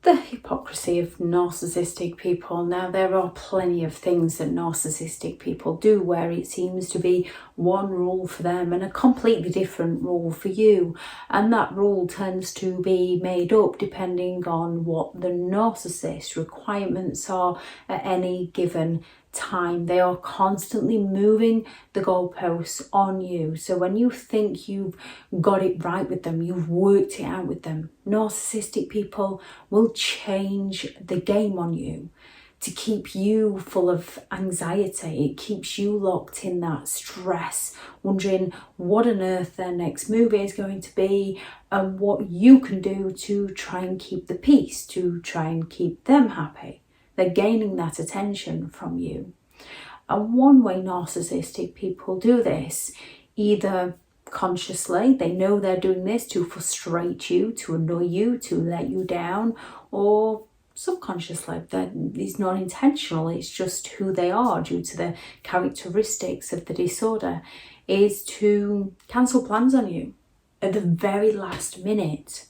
The hypocrisy of narcissistic people. Now, there are plenty of things that narcissistic people do where it seems to be one rule for them and a completely different rule for you. And that rule tends to be made up depending on what the narcissist requirements are at any given time. They are constantly moving the goalposts on you. So when you think you've got it right with them, you've worked it out with them, narcissistic people will change the game on you to keep you full of anxiety. It keeps you locked in that stress, wondering what on earth their next move is going to be and what you can do to try and keep the peace, to try and keep them happy. They're gaining that attention from you. And one way narcissistic people do this, either consciously, they know they're doing this to frustrate you, to annoy you, to let you down, or subconsciously, that is not intentional, it's just who they are due to the characteristics of the disorder, is to cancel plans on you at the very last minute.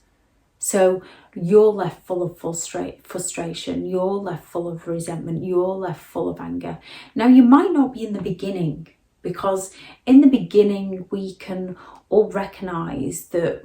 So you're left full of frustration, you're left full of resentment, you're left full of anger. Now, you might not be in the beginning, because in the beginning we can all recognise that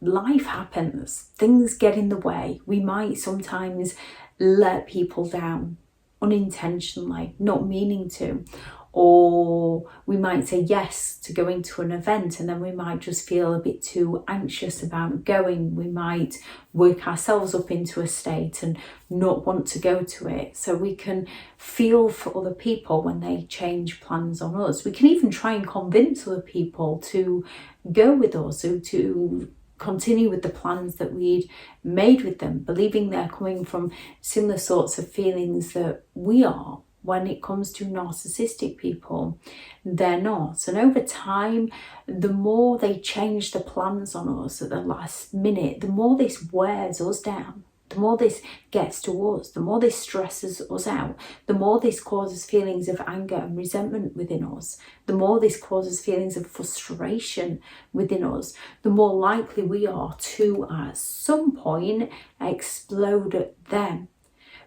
life happens, things get in the way. We might sometimes let people down unintentionally, not meaning to. Or we might say yes to going to an event and then we might just feel a bit too anxious about going. We might work ourselves up into a state and not want to go to it. So we can feel for other people when they change plans on us. We can even try and convince other people to go with us or to continue with the plans that we'd made with them, believing they're coming from similar sorts of feelings that we are. When it comes to narcissistic people, they're not. And over time, the more they change the plans on us at the last minute, the more this wears us down, the more this gets to us, the more this stresses us out, the more this causes feelings of anger and resentment within us, the more this causes feelings of frustration within us, the more likely we are to, at some point, explode at them.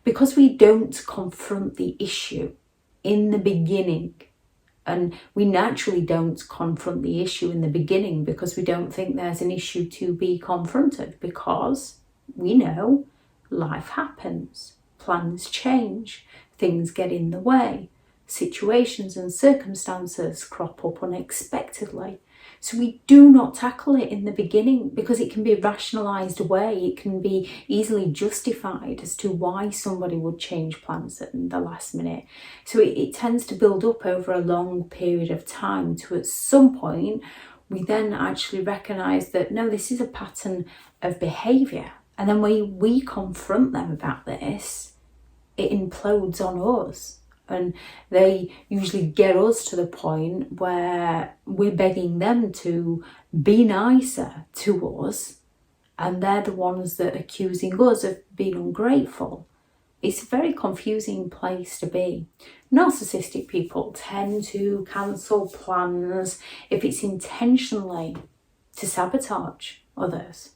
Because we don't confront the issue in the beginning, and we naturally don't confront the issue in the beginning because we don't think there's an issue to be confronted, because we know life happens, plans change, things get in the way, situations and circumstances crop up unexpectedly. So we do not tackle it in the beginning because it can be rationalised away. It can be easily justified as to why somebody would change plans at the last minute. So it tends to build up over a long period of time to, at some point, we then actually recognise that, no, this is a pattern of behaviour. And then when we confront them about this, it implodes on us. And they usually get us to the point where we're begging them to be nicer to us, and they're the ones that are accusing us of being ungrateful. It's a very confusing place to be. Narcissistic people tend to cancel plans if it's intentionally to sabotage others,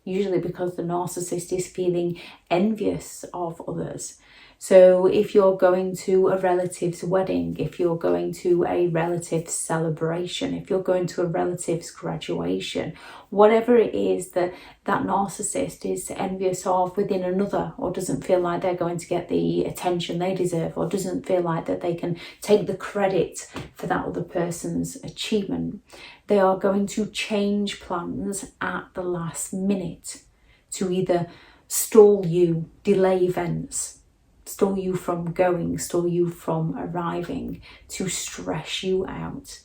usually because the narcissist is feeling envious of others. So if you're going to a relative's wedding, if you're going to a relative's celebration, if you're going to a relative's graduation, whatever it is that narcissist is envious of within another, or doesn't feel like they're going to get the attention they deserve, or doesn't feel like that they can take the credit for that other person's achievement, they are going to change plans at the last minute to either stall you, delay events, stall you from going, stall you from arriving, to stress you out.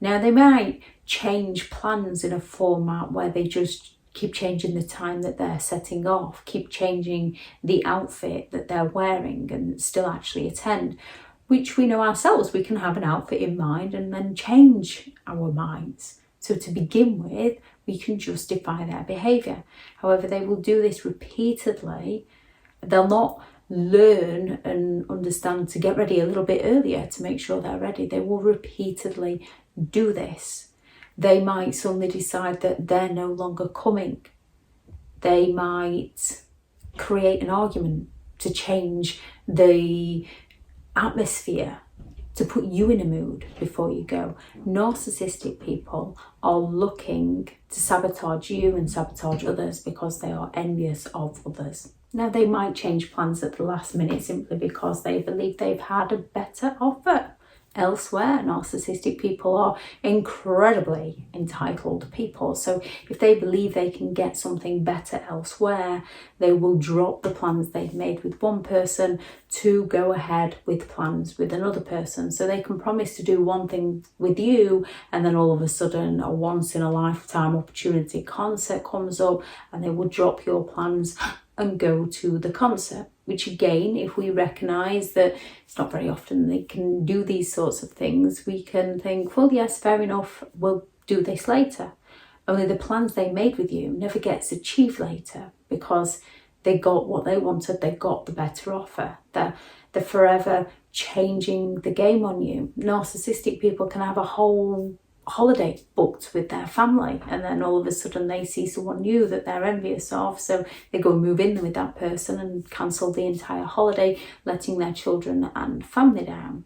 Now, they might change plans in a format where they just keep changing the time that they're setting off, keep changing the outfit that they're wearing and still actually attend, which we know ourselves. We can have an outfit in mind and then change our minds. So to begin with, we can justify their behaviour. However, they will do this repeatedly. They'll not learn and understand to get ready a little bit earlier to make sure they're ready. They will repeatedly do this. They might suddenly decide that they're no longer coming. They might create an argument to change the atmosphere, to put you in a mood before you go. Narcissistic people are looking to sabotage you and sabotage others because they are envious of others. Now, they might change plans at the last minute simply because they believe they've had a better offer elsewhere. Narcissistic people are incredibly entitled people. So if they believe they can get something better elsewhere, they will drop the plans they've made with one person to go ahead with plans with another person. So they can promise to do one thing with you, and then all of a sudden a once in a lifetime opportunity concert comes up and they will drop your plans and go to the concert. Which again, if we recognise that it's not very often they can do these sorts of things, we can think, well, yes, fair enough, we'll do this later. Only the plans they made with you never gets achieved later because they got what they wanted, they got the better offer. They're forever changing the game on you. Narcissistic people can have a whole holiday booked with their family, and then all of a sudden they see someone new that they're envious of, so they go and move in with that person and cancel the entire holiday, letting their children and family down.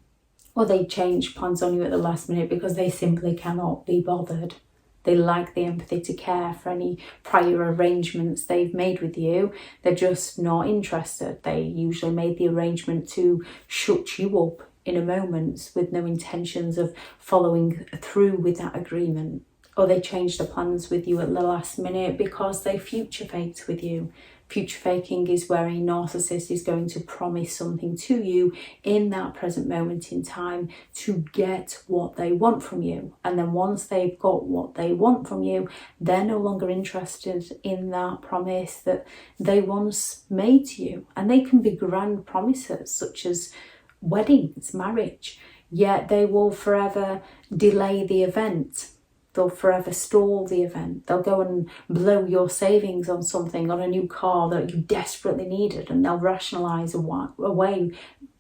Or they change plans on you at the last minute because they simply cannot be bothered. They lack the empathy to care for any prior arrangements they've made with you. They're just not interested. They usually made the arrangement to shut you up in a moment with no intentions of following through with that agreement. Or they change the plans with you at the last minute because they future faked with you. Future faking is where a narcissist is going to promise something to you in that present moment in time to get what they want from you. And then once they've got what they want from you, they're no longer interested in that promise that they once made to you. And they can be grand promises such as weddings, marriage, yet they will forever delay the event. They'll forever stall the event. They'll go and blow your savings on something, on a new car that you desperately needed, and they'll rationalise away.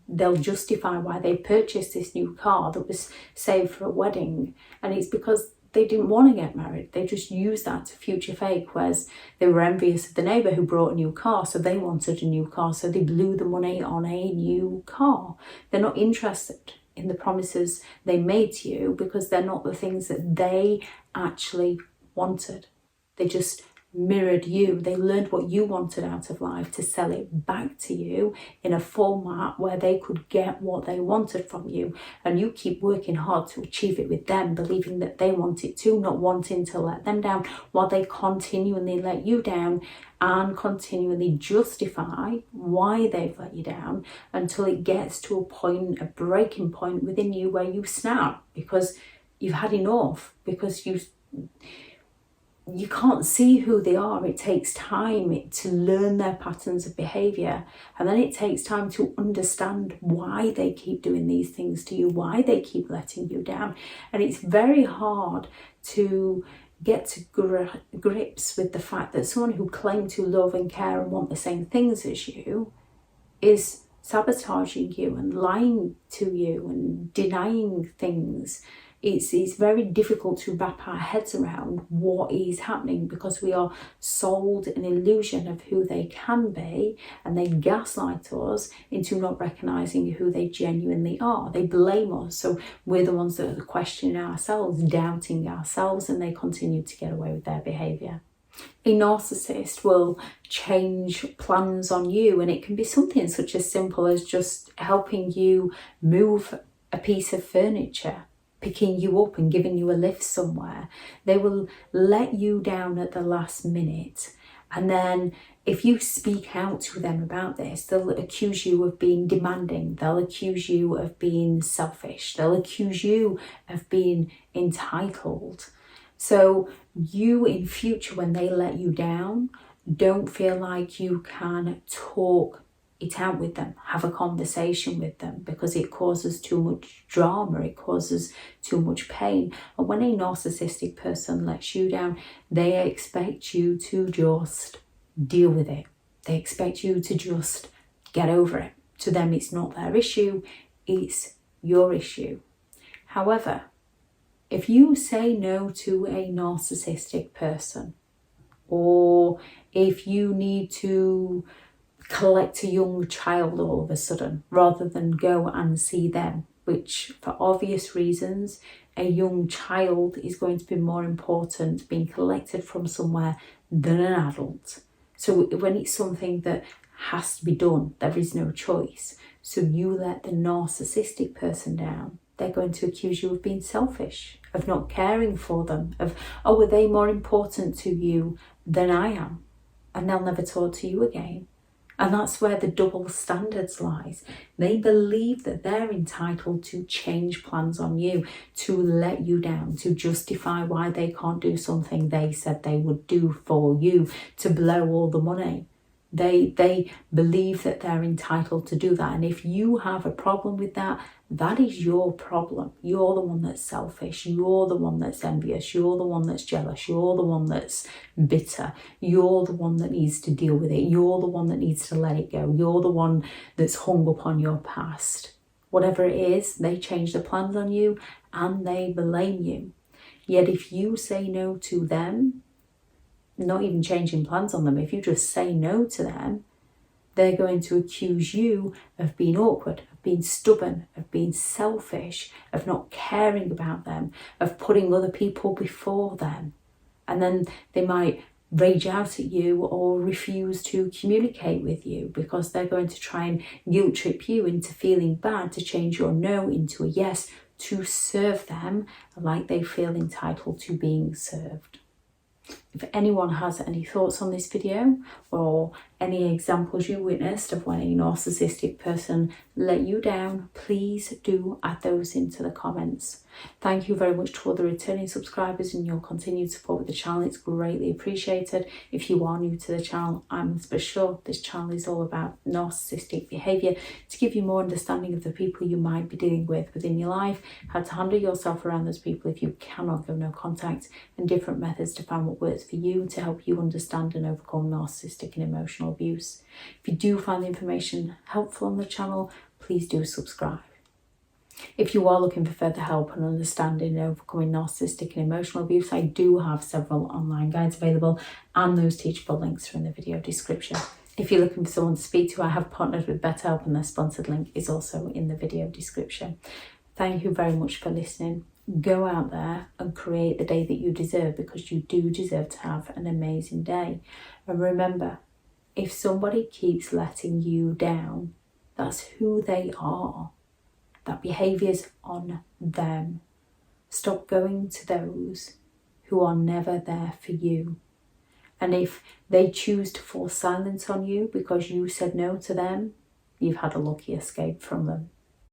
They'll justify why they purchased this new car that was saved for a wedding, and it's because they didn't want to get married. They just used that to future fake, whereas they were envious of the neighbour who brought a new car, so they wanted a new car, so they blew the money on a new car. They're not interested in the promises they made to you because they're not the things that they actually wanted. They just mirrored you. They learned what you wanted out of life to sell it back to you in a format where they could get what they wanted from you, and you keep working hard to achieve it with them, believing that they want it too, not wanting to let them down, while they continually let you down and continually justify why they've let you down until it gets to a point, a breaking point within you where you snap because you've had enough, because you can't see who they are. It takes time to learn their patterns of behaviour, and then it takes time to understand why they keep doing these things to you, why they keep letting you down. And it's very hard to get to grips with the fact that someone who claims to love and care and want the same things as you is sabotaging you and lying to you and denying things. It's very difficult to wrap our heads around what is happening because we are sold an illusion of who they can be, and they gaslight us into not recognising who they genuinely are. They blame us, so we're the ones that are questioning ourselves, doubting ourselves, and they continue to get away with their behaviour. A narcissist will change plans on you, and it can be something such as simple as just helping you move a piece of furniture, picking you up and giving you a lift somewhere. They will let you down at the last minute, and then if you speak out to them about this, they'll accuse you of being demanding, they'll accuse you of being selfish, they'll accuse you of being entitled. So you, in future, when they let you down, don't feel like you can talk it out with them, have a conversation with them, because it causes too much drama, it causes too much pain. And when a narcissistic person lets you down, they expect you to just deal with it. They expect you to just get over it. To them, it's not their issue, it's your issue. However, if you say no to a narcissistic person, or if you need to collect a young child all of a sudden, rather than go and see them, which for obvious reasons, a young child is going to be more important being collected from somewhere than an adult. So when it's something that has to be done, there is no choice. So you let the narcissistic person down, they're going to accuse you of being selfish, of not caring for them, of, oh, are they more important to you than I am? And they'll never talk to you again. And that's where the double standards lies. They believe that they're entitled to change plans on you, to let you down, to justify why they can't do something they said they would do for you, to blow all the money. They believe that they're entitled to do that. And if you have a problem with that, that is your problem. You're the one that's selfish. You're the one that's envious. You're the one that's jealous. You're the one that's bitter. You're the one that needs to deal with it. You're the one that needs to let it go. You're the one that's hung up on your past. Whatever it is, they change the plans on you and they blame you. Yet if you say no to them, not even changing plans on them, if you just say no to them, they're going to accuse you of being awkward, of being stubborn, of being selfish, of not caring about them, of putting other people before them. And then they might rage out at you or refuse to communicate with you, because they're going to try and guilt trip you into feeling bad, to change your no into a yes, to serve them like they feel entitled to being served. If anyone has any thoughts on this video, or any examples you witnessed of when a narcissistic person let you down, please do add those into the comments. Thank you very much to all the returning subscribers and your continued support with the channel. It's greatly appreciated. If you are new to the channel, I'm for sure this channel is all about narcissistic behaviour, to give you more understanding of the people you might be dealing with within your life, how to handle yourself around those people if you cannot go no contact, and different methods to find what works for you to help you understand and overcome narcissistic and emotional abuse. If you do find the information helpful on the channel, please do subscribe. If you are looking for further help and understanding and overcoming narcissistic and emotional abuse, I do have several online guides available, and those teachable links are in the video description. If you're looking for someone to speak to, I have partnered with BetterHelp, and their sponsored link is also in the video description. Thank you very much for listening. Go out there and create the day that you deserve, because you do deserve to have an amazing day. And remember, if somebody keeps letting you down, that's who they are. That behaviour's on them. Stop going to those who are never there for you. And if they choose to force silence on you because you said no to them, you've had a lucky escape from them.